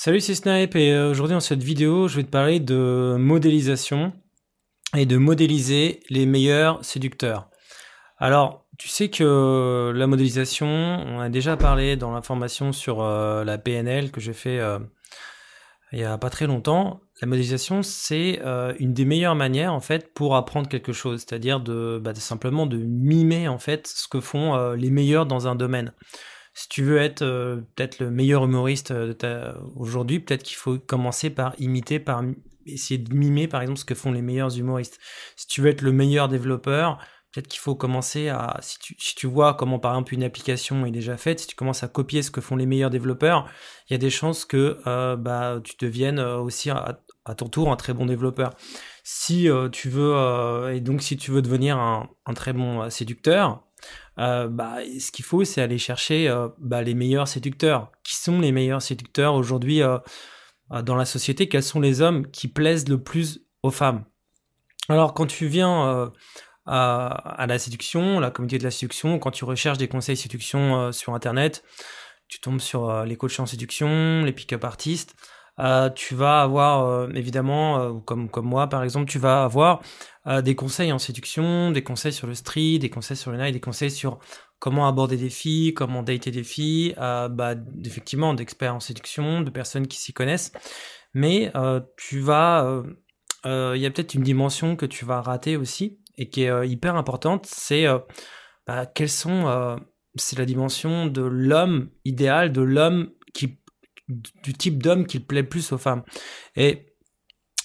Salut, c'est Snipe et aujourd'hui dans cette vidéo, je vais te parler de modélisation et de modéliser les meilleurs séducteurs. Alors, tu sais que la modélisation, on a déjà parlé dans la formation sur la PNL que j'ai fait il y a pas très longtemps. La modélisation, c'est une des meilleures manières en fait pour apprendre quelque chose, c'est-à-dire de simplement de mimer en fait ce que font les meilleurs dans un domaine. Si tu veux être peut-être le meilleur humoriste aujourd'hui, peut-être qu'il faut commencer par imiter, par essayer de mimer par exemple ce que font les meilleurs humoristes. Si tu veux être le meilleur développeur, peut-être qu'il faut commencer à, si tu vois comment par exemple une application est déjà faite, si tu commences à copier ce que font les meilleurs développeurs, il y a des chances que tu deviennes aussi à ton tour un très bon développeur. Si tu veux, et donc si tu veux devenir un très bon séducteur, ce qu'il faut, c'est aller chercher les meilleurs séducteurs. Qui sont les meilleurs séducteurs aujourd'hui dans la société? Quels sont les hommes qui plaisent le plus aux femmes? Alors, quand tu viens à la séduction, la communauté de la séduction, quand tu recherches des conseils séduction sur Internet, tu tombes sur les coachs en séduction, les pick-up artistes. Tu vas avoir évidemment, comme moi par exemple, tu vas avoir des conseils en séduction, des conseils sur le street, des conseils sur le night, des conseils sur comment aborder des filles, comment dater des filles, effectivement d'experts en séduction, de personnes qui s'y connaissent. Mais il y a peut-être une dimension que tu vas rater aussi et qui est hyper importante, c'est c'est la dimension de l'homme idéal, de l'homme du type d'homme qui plaît plus aux femmes. Et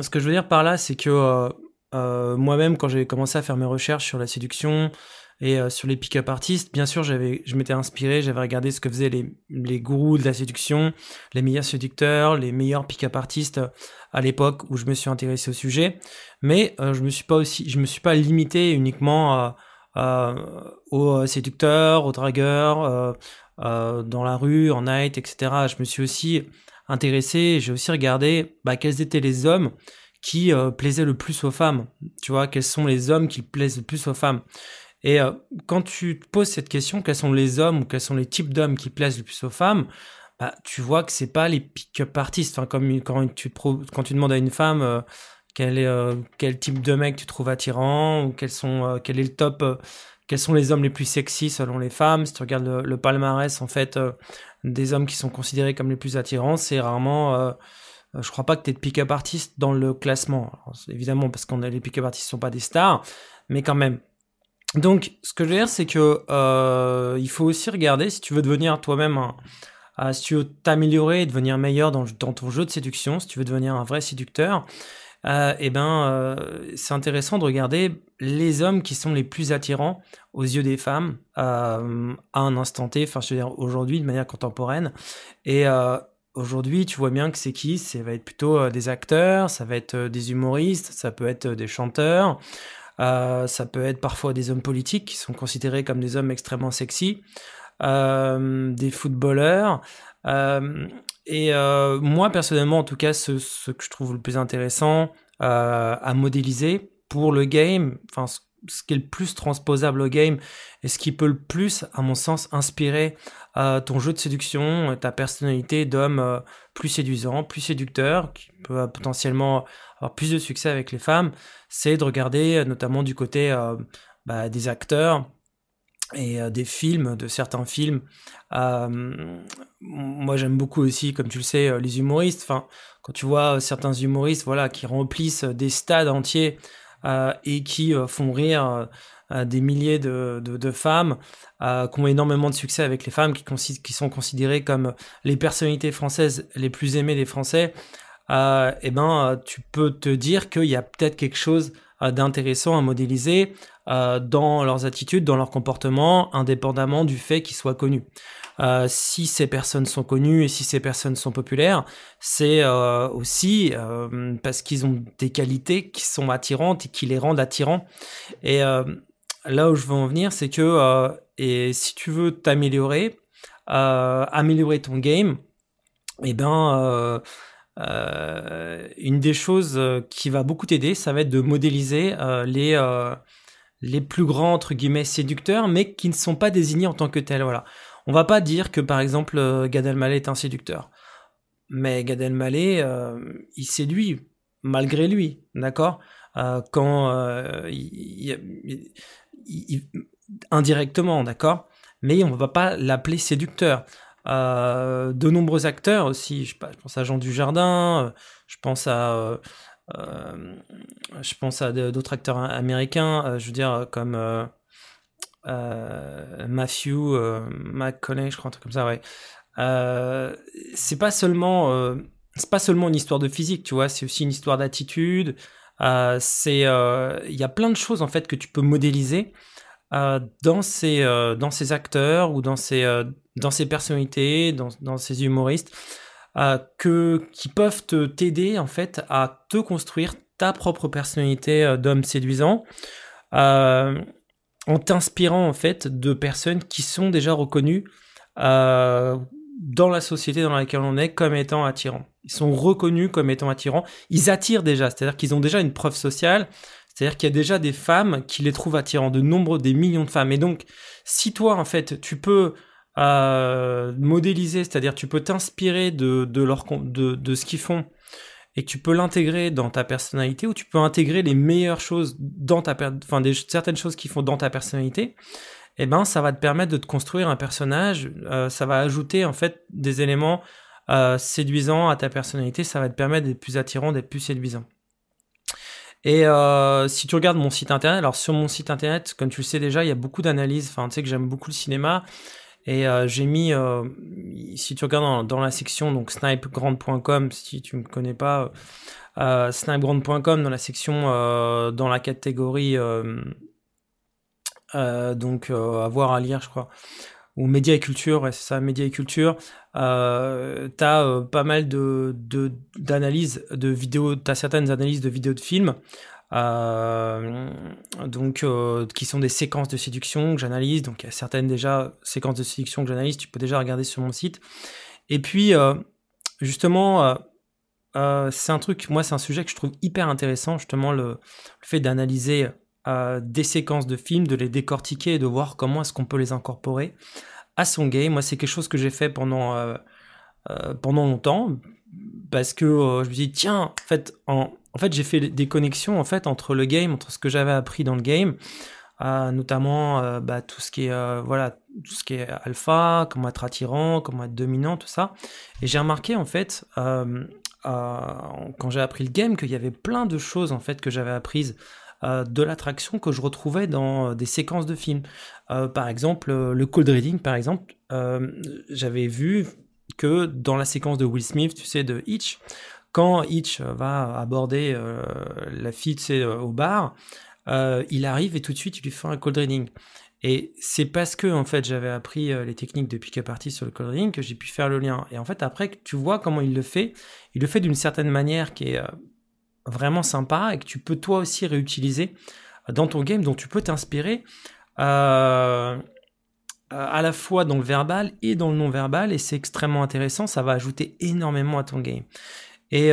ce que je veux dire par là, c'est que moi-même, quand j'ai commencé à faire mes recherches sur la séduction et sur les pick-up artistes, bien sûr, je m'étais inspiré, j'avais regardé ce que faisaient les gourous de la séduction, les meilleurs séducteurs, les meilleurs pick-up artistes à l'époque où je me suis intéressé au sujet. Mais je me suis pas limité uniquement aux séducteurs, aux dragueurs, dans la rue, en night, etc. Je me suis aussi intéressé, j'ai aussi regardé quels étaient les hommes qui plaisaient le plus aux femmes. Tu vois, quels sont les hommes qui plaisent le plus aux femmes. Et quand tu te poses cette question, quels sont les hommes ou quels sont les types d'hommes qui plaisent le plus aux femmes, tu vois que c'est pas les pick-up artistes. Enfin, comme quand tu demandes à une femme quel type de mec tu trouves attirant ou quel est le top, quels sont les hommes les plus sexy selon les femmes. Si tu regardes le palmarès en fait des hommes qui sont considérés comme les plus attirants, c'est rarement je crois pas que tu es de pick-up artiste dans le classement. Alors, évidemment parce les pick-up artistes sont pas des stars, mais quand même. Donc, ce que je veux dire, c'est que il faut aussi regarder si tu veux devenir toi-même si tu veux t'améliorer et devenir meilleur dans ton jeu de séduction, si tu veux devenir un vrai séducteur, c'est intéressant de regarder les hommes qui sont les plus attirants aux yeux des femmes à un instant T, enfin je veux dire aujourd'hui de manière contemporaine. Et aujourd'hui, tu vois bien que c'est qui? Ça va être plutôt des acteurs, ça va être des humoristes, ça peut être des chanteurs. Ça peut être parfois des hommes politiques qui sont considérés comme des hommes extrêmement sexy, des footballeurs. Moi, personnellement, en tout cas, ce que je trouve le plus intéressant à modéliser pour le game, enfin, ce qui est le plus transposable au game et ce qui peut le plus, à mon sens, inspirer ton jeu de séduction, ta personnalité d'homme plus séduisant, plus séducteur, qui peut potentiellement avoir plus de succès avec les femmes, c'est de regarder notamment du côté des acteurs et des films, de certains films. Moi, j'aime beaucoup aussi, comme tu le sais, les humoristes. Enfin, quand tu vois certains humoristes, voilà, qui remplissent des stades entiers et qui font rire des milliers de femmes, qui ont énormément de succès avec les femmes, qui sont considérées comme les personnalités françaises les plus aimées des Français, tu peux te dire qu'il y a peut-être quelque chose d'intéressant à modéliser dans leurs attitudes, dans leur comportement, indépendamment du fait qu'ils soient connus. Si ces personnes sont connues et si ces personnes sont populaires, c'est aussi parce qu'ils ont des qualités qui sont attirantes et qui les rendent attirants. Et là où je veux en venir, c'est que et si tu veux t'améliorer, améliorer ton game, une des choses qui va beaucoup t'aider, ça va être de modéliser les plus grands entre guillemets séducteurs, mais qui ne sont pas désignés en tant que tels. Voilà. On va pas dire que par exemple Gad Elmaleh est un séducteur. mais Gad Elmaleh, il séduit malgré lui, d'accord? Quand indirectement, d'accord? Mais on ne va pas l'appeler séducteur. De nombreux acteurs aussi, je pense à Jean Dujardin, je pense à d'autres acteurs américains, je veux dire comme Matthew McConaughey, je crois, un truc comme ça, ouais. Euh, c'est pas seulement une histoire de physique, tu vois, c'est aussi une histoire d'attitude. Il y a plein de choses en fait que tu peux modéliser dans ces acteurs ou dans ces personnalités, dans ces humoristes, qui peuvent t'aider en fait à te construire ta propre personnalité d'homme séduisant, euh, en t'inspirant en fait de personnes qui sont déjà reconnues euh, dans la société dans laquelle on est comme étant attirants. Ils sont reconnus comme étant attirants. Ils attirent déjà, c'est-à-dire qu'ils ont déjà une preuve sociale. C'est-à-dire qu'il y a déjà des femmes qui les trouvent attirants, des millions de femmes. Et donc, si toi, en fait, tu peux modéliser, c'est-à-dire tu peux t'inspirer de ce qu'ils font et que tu peux l'intégrer dans ta personnalité, ou tu peux intégrer les meilleures choses dans certaines choses qu'ils font dans ta personnalité, eh ben, ça va te permettre de te construire un personnage, ça va ajouter, en fait, des éléments séduisants à ta personnalité, ça va te permettre d'être plus attirant, d'être plus séduisant. Et si tu regardes mon site internet, alors sur mon site internet, comme tu le sais déjà, il y a beaucoup d'analyses. Enfin, tu sais que j'aime beaucoup le cinéma. Et j'ai mis, si tu regardes dans la section, donc snipegrand.com, si tu ne me connais pas, snipegrand.com, dans la section, dans la catégorie, à voir, à lire, je crois, ou médias et culture, ouais, c'est ça, médias et culture. T'as pas mal d'analyses de vidéos, t'as certaines analyses de vidéos de films, qui sont des séquences de séduction que j'analyse. Donc il y a certaines déjà séquences de séduction que j'analyse, tu peux déjà regarder sur mon site. Et puis justement, c'est un sujet que je trouve hyper intéressant, justement le fait d'analyser des séquences de films, de les décortiquer et de voir comment est-ce qu'on peut les incorporer à son game. Moi, c'est quelque chose que j'ai fait pendant longtemps, parce que je me dis, tiens, en fait, j'ai fait des connexions en fait entre le game, entre ce que j'avais appris dans le game, notamment tout ce qui est alpha, comment être attirant, comment être dominant, tout ça. Et j'ai remarqué en fait quand j'ai appris le game qu'il y avait plein de choses en fait que j'avais apprises de l'attraction que je retrouvais dans des séquences de films. Par exemple, le cold reading, par exemple, j'avais vu que dans la séquence de Will Smith, tu sais, de Hitch, quand Hitch va aborder la fille, tu sais, au bar, il arrive et tout de suite, il lui fait un cold reading. Et c'est parce que, en fait, j'avais appris les techniques de pick-up artist sur le cold reading que j'ai pu faire le lien. Et en fait, après, tu vois comment il le fait d'une certaine manière qui est vraiment sympa et que tu peux toi aussi réutiliser dans ton game, dont tu peux t'inspirer à la fois dans le verbal et dans le non-verbal, et c'est extrêmement intéressant, ça va ajouter énormément à ton game. Et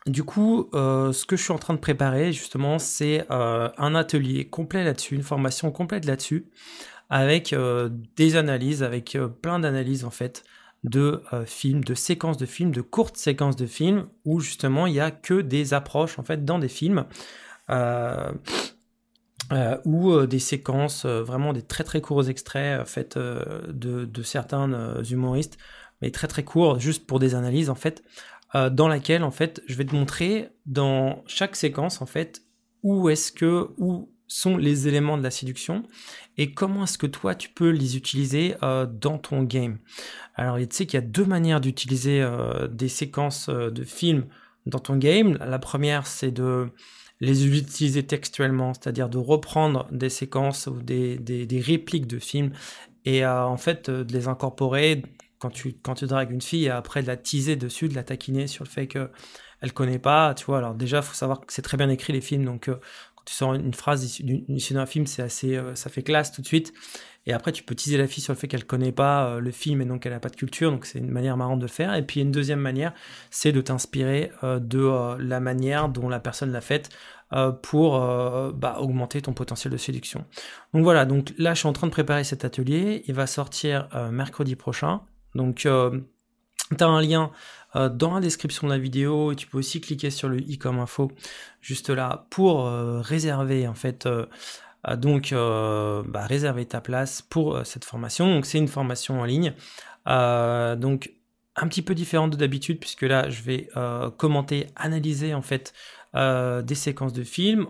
du coup, ce que je suis en train de préparer justement, c'est un atelier complet là-dessus, une formation complète là-dessus, avec des analyses, avec plein d'analyses en fait, de films, de séquences de films, de courtes séquences de films, où justement il n'y a que des approches en fait dans des films, ou des séquences, vraiment des très très courts extraits faits de certains humoristes, mais très très courts, juste pour des analyses en fait, dans laquelle en fait je vais te montrer dans chaque séquence en fait où sont les éléments de la séduction et comment est-ce que toi tu peux les utiliser dans ton game. Alors tu sais qu'il y a deux manières d'utiliser des séquences de films dans ton game. La première, c'est de les utiliser textuellement, c'est-à-dire de reprendre des séquences ou des répliques de films et en fait de les incorporer quand tu dragues une fille et après de la teaser dessus, de la taquiner sur le fait qu'elle connaît pas, tu vois. Alors déjà, il faut savoir que c'est très bien écrit les films, donc quand tu sors une phrase issue d'un film, c'est assez, ça fait classe tout de suite. Et après, tu peux teaser la fille sur le fait qu'elle connaît pas le film et donc qu'elle a pas de culture, donc c'est une manière marrante de le faire. Et puis une deuxième manière, c'est de t'inspirer de la manière dont la personne l'a faite pour augmenter ton potentiel de séduction. Donc voilà, donc là je suis en train de préparer cet atelier, il va sortir mercredi prochain. Donc Tu as un lien dans la description de la vidéo et tu peux aussi cliquer sur le i comme info juste là pour réserver en fait réserver ta place pour cette formation. Donc c'est une formation en ligne, donc un petit peu différente de d'habitude puisque là je vais commenter, analyser en fait des séquences de films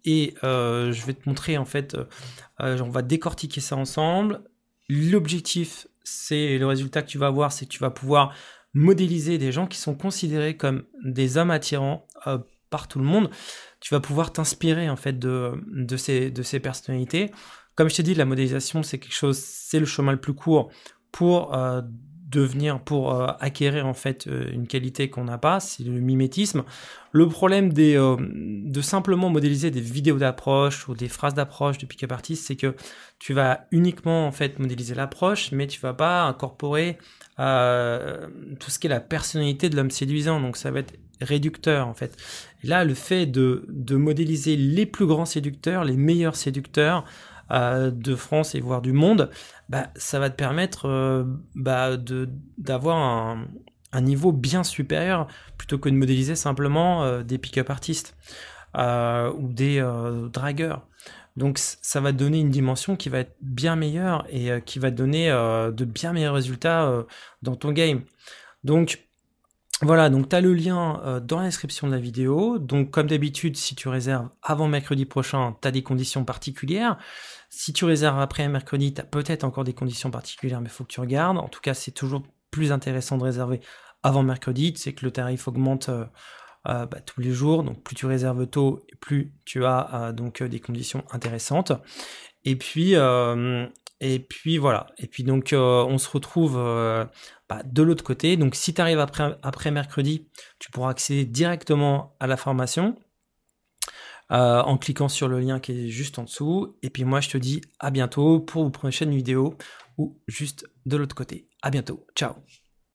et je vais te montrer en fait, on va décortiquer ça ensemble. L'objectif, c'est le résultat que tu vas avoir, c'est que tu vas pouvoir modéliser des gens qui sont considérés comme des hommes attirants par tout le monde. Tu vas pouvoir t'inspirer en fait de ces personnalités. Comme je t'ai dit, la modélisation, c'est quelque chose, c'est le chemin le plus court pour acquérir en fait une qualité qu'on n'a pas, c'est le mimétisme. Le problème de simplement modéliser des vidéos d'approche ou des phrases d'approche de pick-up artist, c'est que tu vas uniquement en fait modéliser l'approche, mais tu vas pas incorporer tout ce qui est la personnalité de l'homme séduisant, donc ça va être réducteur en fait. Et là, le fait de modéliser les plus grands séducteurs, les meilleurs séducteurs de France et voire du monde, ça va te permettre d'avoir un niveau bien supérieur plutôt que de modéliser simplement des pick-up artistes ou des dragueurs. Donc ça va te donner une dimension qui va être bien meilleure et qui va te donner de bien meilleurs résultats dans ton game. Donc voilà, donc tu as le lien dans la description de la vidéo. Donc comme d'habitude, si tu réserves avant mercredi prochain, tu as des conditions particulières. Si tu réserves après mercredi, tu as peut-être encore des conditions particulières, mais il faut que tu regardes. En tout cas, c'est toujours plus intéressant de réserver avant mercredi. Tu sais que le tarif augmente tous les jours. Donc plus tu réserves tôt, plus tu as des conditions intéressantes. Et puis voilà. Et puis donc on se retrouve de l'autre côté. Donc si tu arrives après mercredi, tu pourras accéder directement à la formation en cliquant sur le lien qui est juste en dessous. Et puis moi je te dis à bientôt pour une prochaine vidéo ou juste de l'autre côté. À bientôt. Ciao.